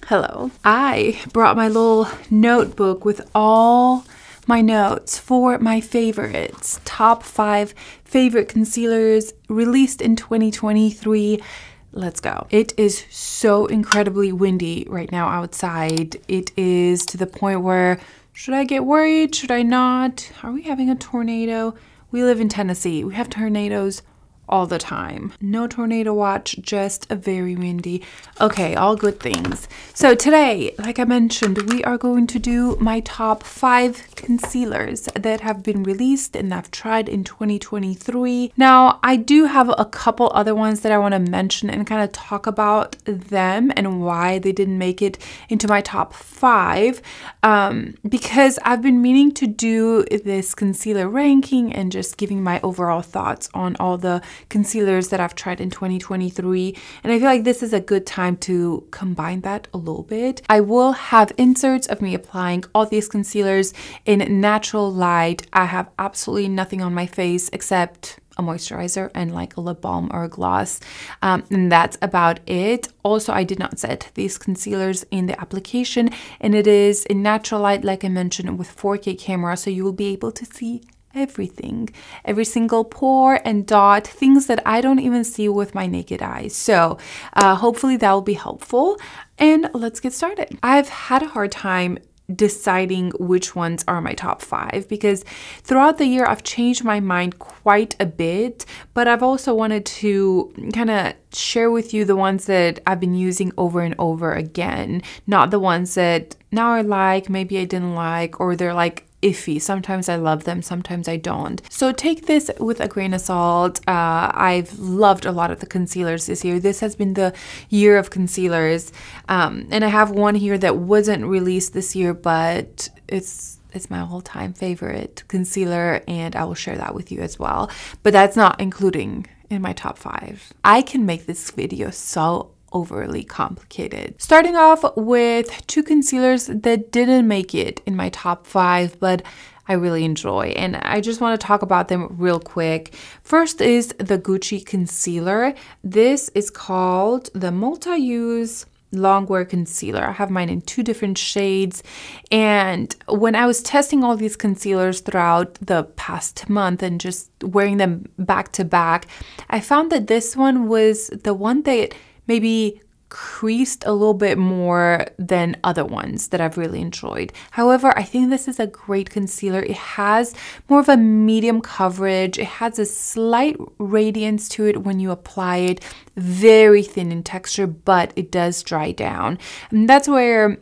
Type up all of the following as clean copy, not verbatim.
Hello. I brought my little notebook with all my notes for my favorites. Top 5 favorite concealers released in 2023. Let's go. It is so incredibly windy right now outside. It is to the point where, should I get worried? Should I not? Are we having a tornado? We live in Tennessee. We have tornadoes all the time. No tornado watch, just a very windy. Okay, all good things. So today, like I mentioned, we are going to do my top 5 concealers that have been released and I've tried in 2023. Now, I do have a couple other ones that I want to mention and kind of talk about them and why they didn't make it into my top 5, because I've been meaning to do this concealer ranking and just giving my overall thoughts on all the concealers that I've tried in 2023, and I feel like this is a good time to combine that a little bit. I will have inserts of me applying all these concealers in natural light. I have absolutely nothing on my face except a moisturizer and like a lip balm or a gloss, and that's about it. Also, I did not set these concealers in the application, and it is in natural light, like I mentioned, with 4K camera, so you will be able to see everything, every single pore and dot, things that I don't even see with my naked eyes. So hopefully that will be helpful, and let's get started. I've had a hard time deciding which ones are my top 5 because throughout the year I've changed my mind quite a bit, but I've also wanted to kind of share with you the ones that I've been using over and over again, not the ones that now I like, maybe I didn't like, or they're like iffy. Sometimes I love them, sometimes I don't. So take this with a grain of salt. I've loved a lot of the concealers this year. This has been the year of concealers. And I have one here that wasn't released this year, but it's my all-time favorite concealer, and I will share that with you as well. But that's not including in my top 5. I can make this video so overly complicated. Starting off with 2 concealers that didn't make it in my top 5, but I really enjoy, and I just want to talk about them real quick. First is the Gucci concealer. This is called the Multi-Use Longwear Concealer. I have mine in 2 different shades, and when I was testing all these concealers throughout the past month and just wearing them back to back, I found that this one was the one that maybe creased a little bit more than other ones that I've really enjoyed. However, I think this is a great concealer. It has more of a medium coverage. It has a slight radiance to it when you apply it. Very thin in texture, but it does dry down. And that's where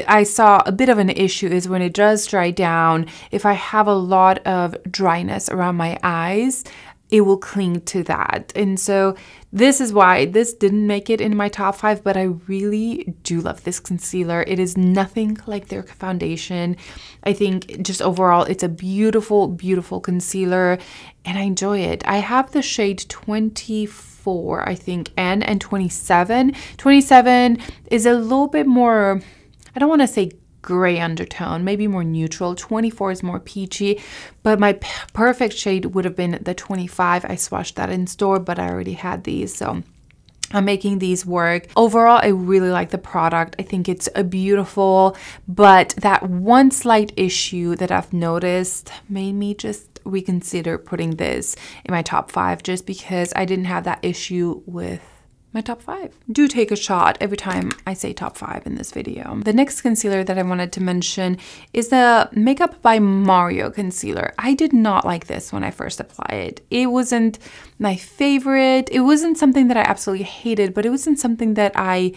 I saw a bit of an issue, is when it does dry down, if I have a lot of dryness around my eyes, it will cling to that. And so this is why this didn't make it in my top 5, but I really do love this concealer. It is nothing like their foundation. I think just overall, it's a beautiful, beautiful concealer, and I enjoy it. I have the shade 24, I think, and 27. 27 is a little bit more, I don't want to say gray undertone, maybe more neutral. 24 is more peachy, but my perfect shade would have been the 25. I swatched that in store, but I already had these, so I'm making these work. Overall, I really like the product. I think it's a beautiful, but that one slight issue that I've noticed made me just reconsider putting this in my top 5, just because I didn't have that issue with my top 5. Do take a shot every time I say top 5 in this video. The next concealer that I wanted to mention is the Makeup by Mario concealer. I did not like this when I first applied it. It wasn't my favorite. It wasn't something that I absolutely hated, but it wasn't something that I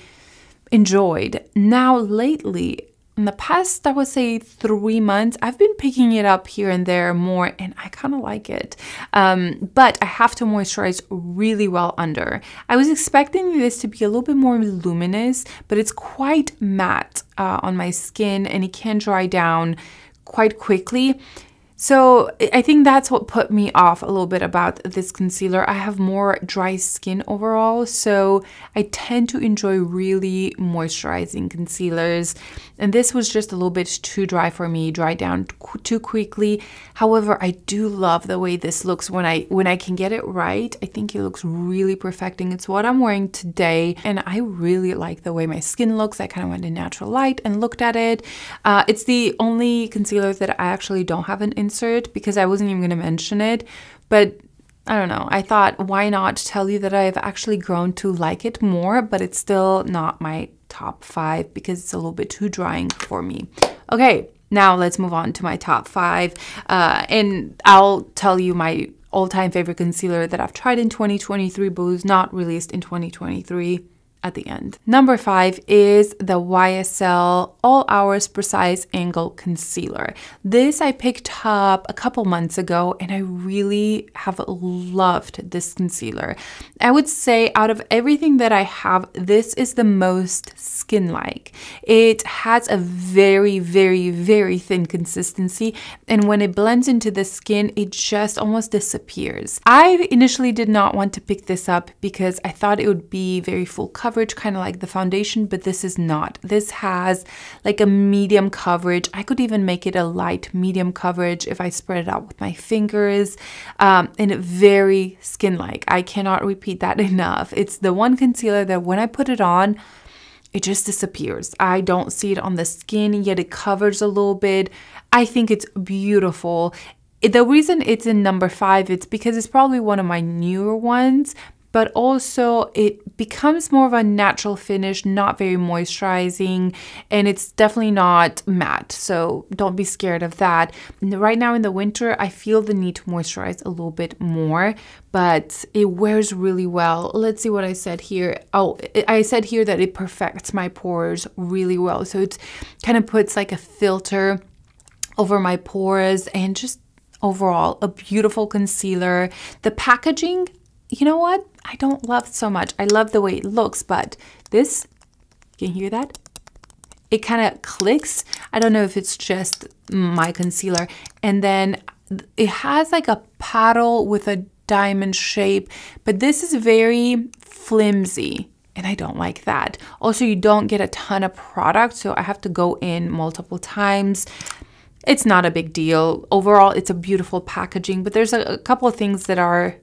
enjoyed. Now lately, in the past, I would say 3 months, I've been picking it up here and there more, and I kind of like it. But I have to moisturize really well under. I was expecting this to be a little bit more luminous, but it's quite matte on my skin, and it can dry down quite quickly. So I think that's what put me off a little bit about this concealer. I have more dry skin overall, so I tend to enjoy really moisturizing concealers. And this was just a little bit too dry for me, dried down too quickly. However, I do love the way this looks when I can get it right. I think it looks really perfecting. It's what I'm wearing today, and I really like the way my skin looks. I kind of went in natural light and looked at it. It's the only concealer that I actually don't have an insert because I wasn't even going to mention it, but I don't know. I thought, why not tell you that I've actually grown to like it more, but it's still not my top 5 because it's a little bit too drying for me. Okay, now let's move on to my top 5, and I'll tell you my all-time favorite concealer that I've tried in 2023 but was not released in 2023 at the end. Number 5 is the YSL All Hours Precise Angle Concealer. This I picked up a couple months ago and I really have loved this concealer. I would say out of everything that I have, this is the most skin-like. It has a very, very, very thin consistency, and when it blends into the skin, it just almost disappears. I initially did not want to pick this up because I thought it would be very full coverage, kind of like the foundation, but this is not. This has like a medium coverage. I could even make it a light medium coverage if I spread it out with my fingers, and very skin-like. I cannot repeat that enough. It's the one concealer that when I put it on, it just disappears. I don't see it on the skin, yet it covers a little bit. I think it's beautiful. The reason it's in number 5, it's because it's probably one of my newer ones, but also it becomes more of a natural finish, not very moisturizing, and it's definitely not matte, so don't be scared of that. Right now in the winter, I feel the need to moisturize a little bit more, but it wears really well. Let's see what I said here. Oh, I said here that it perfects my pores really well, so it kind of puts like a filter over my pores, and just overall a beautiful concealer. The packaging, you know what? I don't love so much. I love the way it looks, but this, can you hear that? It kind of clicks. I don't know if it's just my concealer. And then it has like a paddle with a diamond shape, but this is very flimsy, and I don't like that. Also, you don't get a ton of product, so I have to go in multiple times. It's not a big deal. Overall, it's a beautiful packaging, but there's a couple of things that are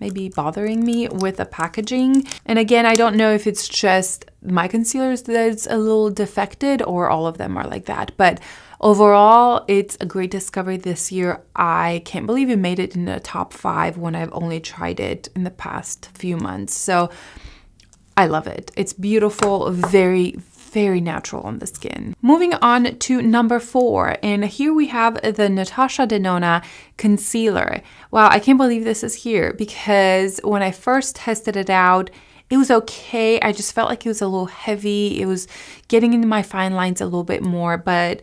maybe bothering me with the packaging. And again, I don't know if it's just my concealers that's a little defected or all of them are like that. But overall, it's a great discovery this year. I can't believe it made it in the top 5 when I've only tried it in the past few months. So I love it. It's beautiful, very natural on the skin. Moving on to number 4, and here we have the Natasha Denona concealer. Wow, I can't believe this is here because when I first tested it out, it was okay. I just felt like it was a little heavy. It was getting into my fine lines a little bit more, but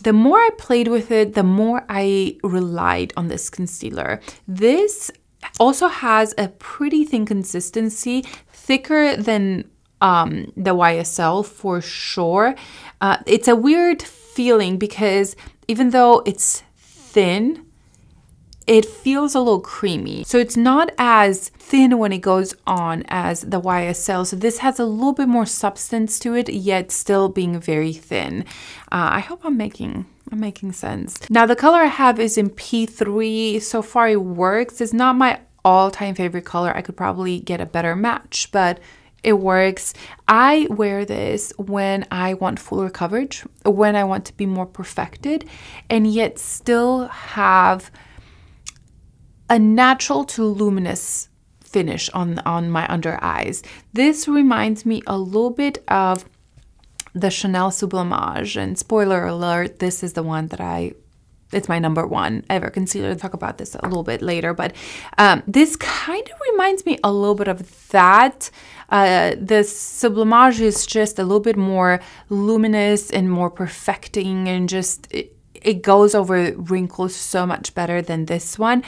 the more I played with it, the more I relied on this concealer. This also has a pretty thin consistency, thicker than the YSL for sure. It's a weird feeling because even though it's thin, it feels a little creamy. So it's not as thin when it goes on as the YSL. So this has a little bit more substance to it, yet still being very thin. I hope I'm making sense. Now the color I have is in P3. So far it works. It's not my all-time favorite color. I could probably get a better match, but it works. I wear this when I want fuller coverage, when I want to be more perfected, and yet still have a natural to luminous finish on my under eyes. This reminds me a little bit of the Chanel Sublimage, and spoiler alert, this is the one that it's my number 1 ever concealer. I'll talk about this a little bit later, but this kind of reminds me a little bit of that. The Sublimage is just a little bit more luminous and more perfecting, and just it goes over wrinkles so much better than this one.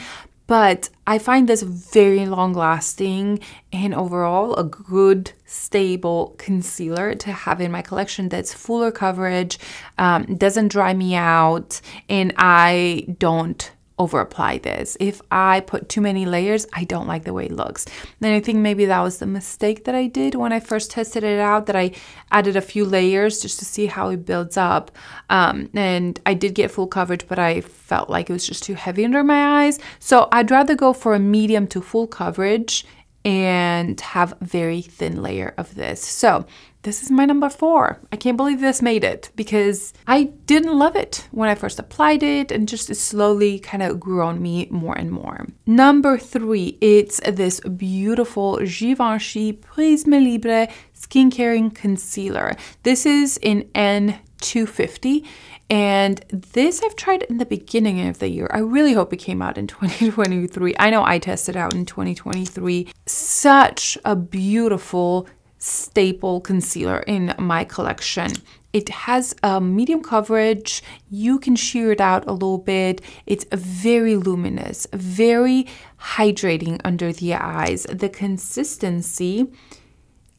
but I find this very long lasting and overall a good stable concealer to have in my collection that's fuller coverage, doesn't dry me out, and I don't over apply this. If I put too many layers, I don't like the way it looks. And I think maybe that was the mistake that I did when I first tested it out, that I added a few layers just to see how it builds up. And I did get full coverage, but I felt like it was just too heavy under my eyes. So I'd rather go for a medium to full coverage and have very thin layer of this. So this is my number 4. I can't believe this made it because I didn't love it when I first applied it, and just slowly kind of grew on me more and more. Number 3, it's this beautiful Givenchy Prisme Libre Skin Caring Concealer. This is in N250. And this I've tried in the beginning of the year. I really hope it came out in 2023. I know I tested out in 2023. Such a beautiful staple concealer in my collection. It has a medium coverage. You can sheer it out a little bit. It's very luminous, very hydrating under the eyes. The consistency,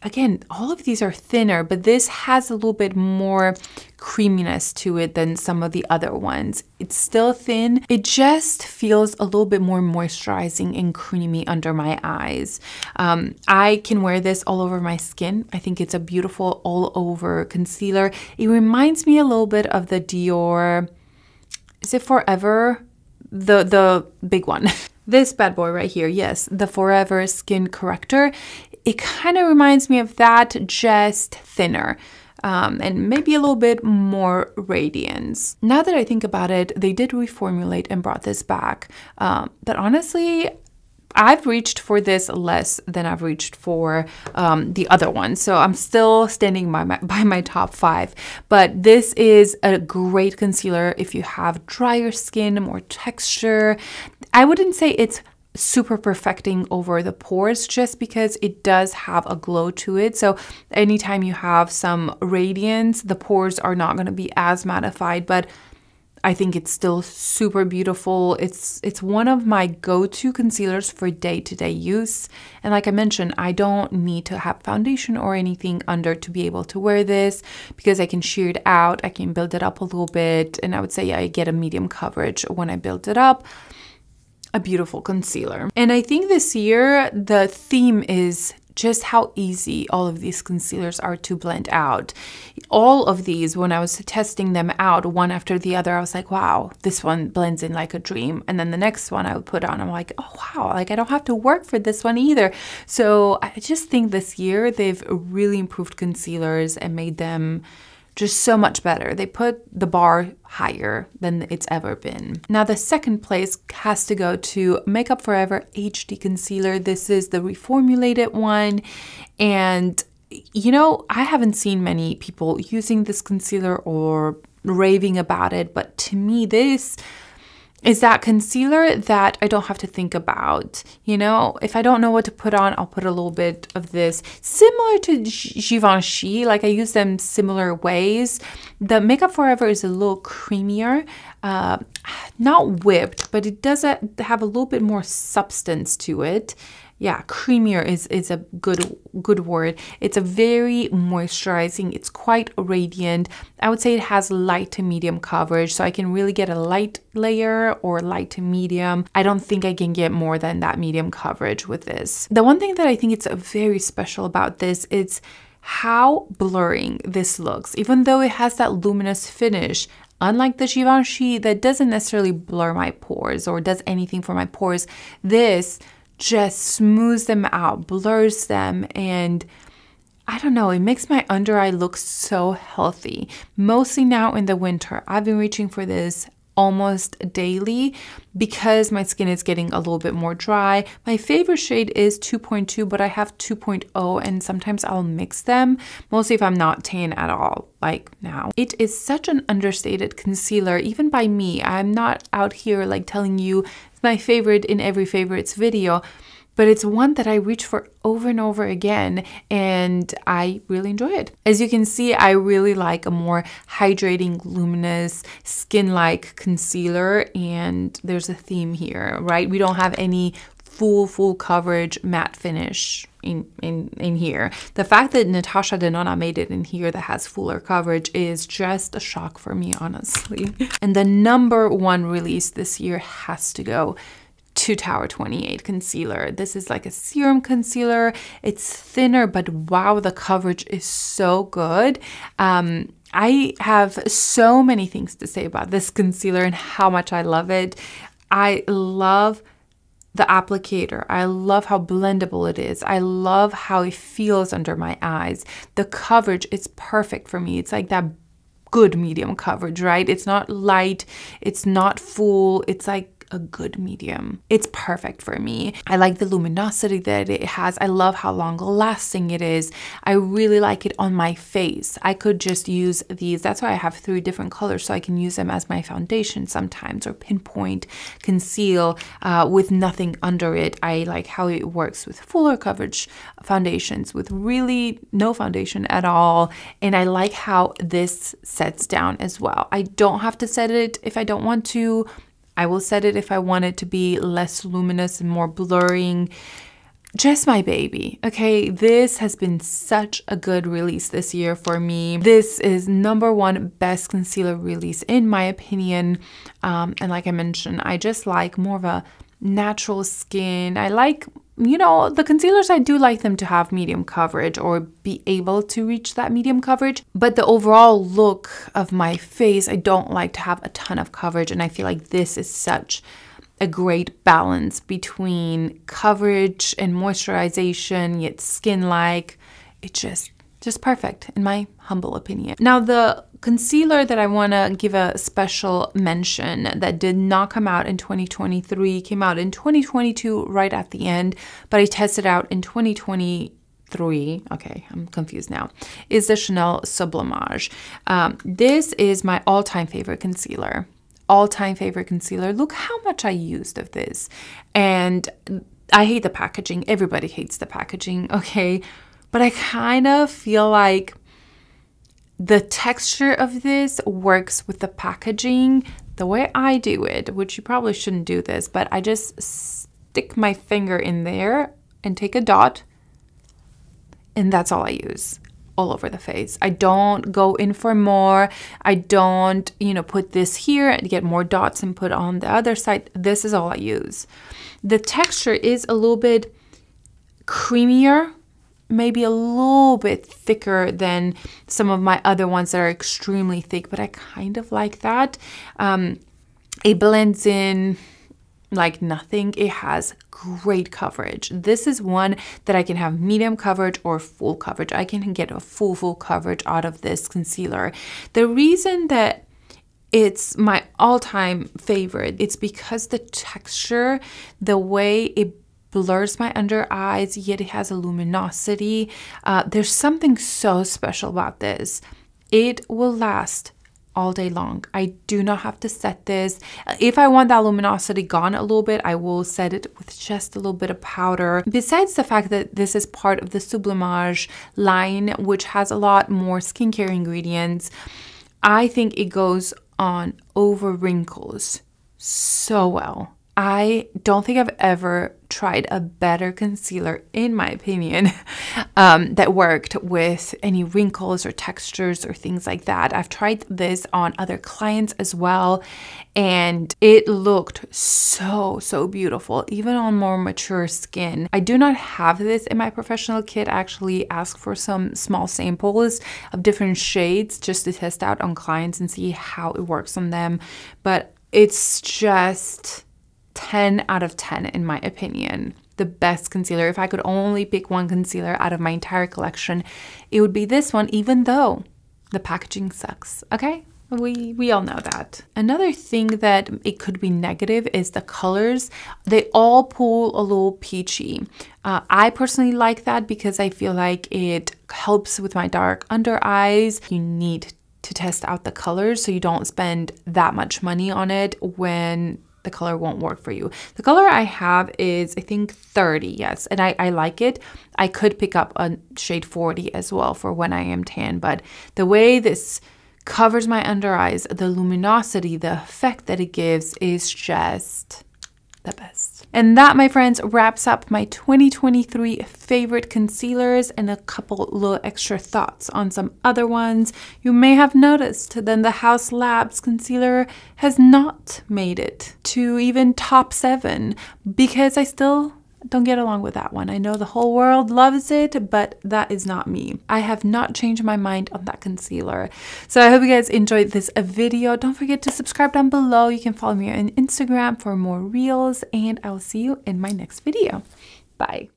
again, all of these are thinner, but this has a little bit more creaminess to it than some of the other ones. It's still thin. It just feels a little bit more moisturizing and creamy under my eyes. I can wear this all over my skin. I think it's a beautiful all over concealer. It reminds me a little bit of the Dior, is it Forever? The big one. This bad boy right here, yes, the Forever Skin Corrector. It kind of reminds me of that, just thinner. And maybe a little bit more radiance. Now that I think about it, they did reformulate and brought this back. But honestly, I've reached for this less than I've reached for the other one. So I'm still standing by my top 5. But this is a great concealer if you have drier skin, more texture. I wouldn't say it's super perfecting over the pores, just because it does have a glow to it. So anytime you have some radiance, the pores are not going to be as mattified, but I think it's still super beautiful. It's one of my go-to concealers for day-to-day use. And like I mentioned, I don't need to have foundation or anything under to be able to wear this, because I can sheer it out, I can build it up a little bit, and I would say I get a medium coverage when I build it up. A beautiful concealer. And I think this year the theme is just how easy all of these concealers are to blend out. All of these, when I was testing them out one after the other, I was like, wow, this one blends in like a dream. And then the next one I would put on, I'm like, oh wow, like I don't have to work for this one either. So I just think this year they've really improved concealers and made them just so much better. They put the bar higher than it's ever been. Now the second place has to go to Makeup Forever HD Concealer. This is the reformulated one. And you know, I haven't seen many people using this concealer or raving about it, but to me this is that concealer that I don't have to think about. You know, if I don't know what to put on, I'll put a little bit of this. Similar to Givenchy, like I use them similar ways. The Makeup Forever is a little creamier, not whipped, but it does have a little bit more substance to it. Yeah, creamier is a good word. It's a very moisturizing. It's quite radiant. I would say it has light to medium coverage, so I can really get a light layer or light to medium. I don't think I can get more than that medium coverage with this. The one thing that I think it's very special about this is how blurring this looks. Even though it has that luminous finish, unlike the Givenchy that doesn't necessarily blur my pores or does anything for my pores, this just smooths them out, blurs them, and I don't know, it makes my under eye look so healthy. Mostly now in the winter, I've been reaching for this almost daily because my skin is getting a little bit more dry. My favorite shade is 2.2, but I have 2.0 and sometimes I'll mix them, mostly if I'm not tan at all, like now. It is such an understated concealer, even by me. I'm not out here like telling you it's my favorite in every favorites video, but it's one that I reach for over and over again, and I really enjoy it. As you can see, I really like a more hydrating, luminous, skin-like concealer, and there's a theme here, right? We don't have any full coverage matte finish in here. The fact that Natasha Denona made it in here that has fuller coverage is just a shock for me, honestly. And the number one release this year has to go to Tower 28 concealer. This is like a serum concealer. It's thinner, but wow, the coverage is so good. I have so many things to say about this concealer and how much I love it. I love the applicator. I love how blendable it is. I love how it feels under my eyes. The coverage is perfect for me. It's like that good medium coverage, right? It's not light, it's not full, it's like a good medium. It's perfect for me. I like the luminosity that it has. I love how long lasting it is. I really like it on my face. I could just use these. That's why I have 3 different colors, so I can use them as my foundation sometimes, or pinpoint, conceal with nothing under it. I like how it works with fuller coverage foundations, with really no foundation at all. And I like how this sets down as well. I don't have to set it if I don't want to. I will set it if I want it to be less luminous and more blurring. Just my baby, okay? This has been such a good release this year for me. This is number one best concealer release in my opinion. And like I mentioned, I just like more of a natural skin. I like, you know, the concealers, I do like them to have medium coverage or be able to reach that medium coverage. But the overall look of my face, I don't like to have a ton of coverage. And I feel like this is such a great balance between coverage and moisturization, yet skin-like. It's just perfect in my humble opinion. Now, the concealer that I want to give a special mention that did not come out in 2023, came out in 2022 right at the end, but I tested out in 2023. Okay, I'm confused now, is the Chanel Sublimage. This is my all-time favorite concealer. All-time favorite concealer. Look how much I used of this. And I hate the packaging. Everybody hates the packaging, okay? But I kind of feel like the texture of this works with the packaging the way I do it, which you probably shouldn't do this, but I just stick my finger in there and take a dot, and that's all I use all over the face. I don't go in for more. I don't, you know, put this here and get more dots and put on the other side. This is all I use. The texture is a little bit creamier, maybe a little bit thicker than some of my other ones that are extremely thick, but I kind of like that. It blends in like nothing. It has great coverage. This is one that I can have medium coverage or full coverage. I can get a full coverage out of this concealer. The reason that it's my all-time favorite, it's because the texture, the way it blurs my under eyes, yet it has a luminosity. There's something so special about this. It will last all day long. I do not have to set this. If I want that luminosity gone a little bit, I will set it with just a little bit of powder. Besides the fact that this is part of the Sublimage line, which has a lot more skincare ingredients, I think it goes on over wrinkles so well. I don't think I've ever tried a better concealer, in my opinion, that worked with any wrinkles or textures or things like that. I've tried this on other clients as well, and it looked so beautiful, even on more mature skin. I do not have this in my professional kit. I actually asked for some small samples of different shades just to test out on clients and see how it works on them, but it's just 10 out of 10 in my opinion. The best concealer. If I could only pick one concealer out of my entire collection, it would be this one, even though the packaging sucks. Okay? We all know that. Another thing that it could be negative is the colors. They all pull a little peachy. I personally like that because I feel like it helps with my dark under eyes. You need to test out the colors so you don't spend that much money on it when the color won't work for you. The color I have is, I think, 30, yes, and I like it. I could pick up a shade 40 as well for when I am tan, but the way this covers my under eyes, the luminosity, the effect that it gives is just the best. And that, my friends, wraps up my 2023 favorite concealers and a couple little extra thoughts on some other ones. You may have noticed that the Haus Labs concealer has not made it to even top 7 because I still don't get along with that one. I know the whole world loves it, but that is not me. I have not changed my mind on that concealer. So I hope you guys enjoyed this video. Don't forget to subscribe down below. You can follow me on Instagram for more reels, and I will see you in my next video. Bye.